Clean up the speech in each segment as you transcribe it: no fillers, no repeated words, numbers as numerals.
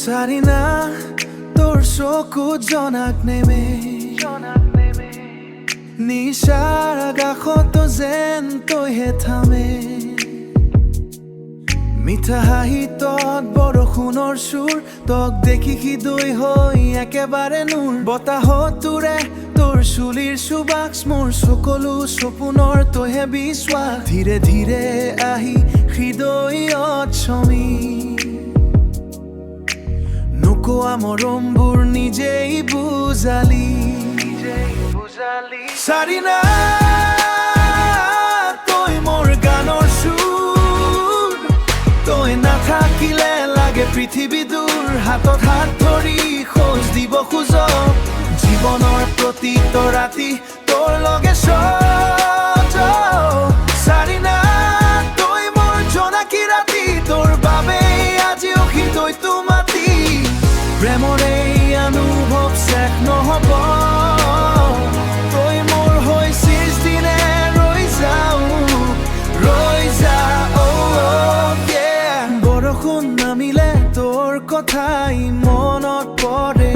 চাৰিনা তোৰ চকুত জনাক নেমে নিশাৰ আকাশত যেন তইহে থামে মিঠা হাঁহিতত বৰষুণৰ সুৰ তক দেখি হৃদয় হৈ একেবাৰে নূৰ বতাহত তোৰে তোৰ চুলিৰ সুবাস মোৰ সকলো সপোনৰ তইহে বিশ্বাস ধীৰে ধীৰে আহি হৃদয়ত ছমি নোকোৱা মৰমবোৰ নিজেই বুজালি চাৰিনা তই মোৰ গানৰ সুৰ তই নাথাকিলে লাগে পৃথিৱী দূৰ হাতত হাত ধৰি খোজ দিব খোজ জীৱনৰ প্ৰতিটো ৰাতি তোৰ লগে চাৰিনা তই মোৰ জোনাকী ৰাতি তোৰ বাবে আজিও হৃদয়টো মাতি প্ৰেমৰে অনুভৱ শেষ নহ'ব তই মোৰ হৈ চিৰদিনে ৰৈ যা বৰষুণ নামিলে তোৰ কথাই মনত পৰে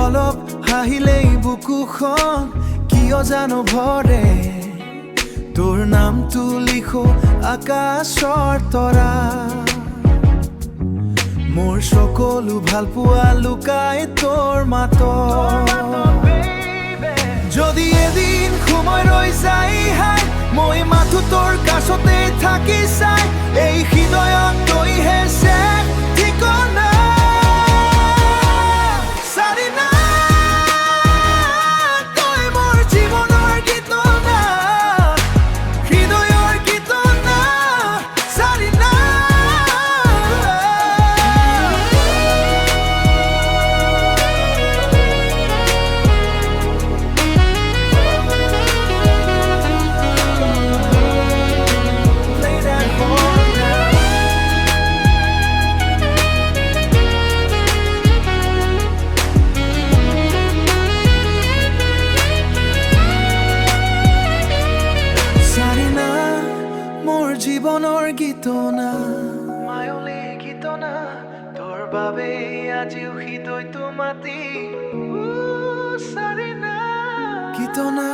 অলপ হাঁহিলেই বুকুখন কিয় জানো ভৰে তোৰ নামটো লিখো আকাশৰ তৰা মোৰ সকলো ভাল পোৱা লুকাই তোৰ মাতত যদি এদিন সময় ৰৈ যায় হাই মই মাথো তোৰ কাষতে থাকি চাই এই হৃদয়ত তইহে শেষ ঠিকনা চাৰিনা তই মোৰ জীৱনৰ গীতনা হৃদয়ৰ গীতনা চাৰিনা জীৱনৰ গীতনা মায়লে গীতনা তোৰ বাবে আজিও হৃদয়টো মাতি চাৰিনা গীতনা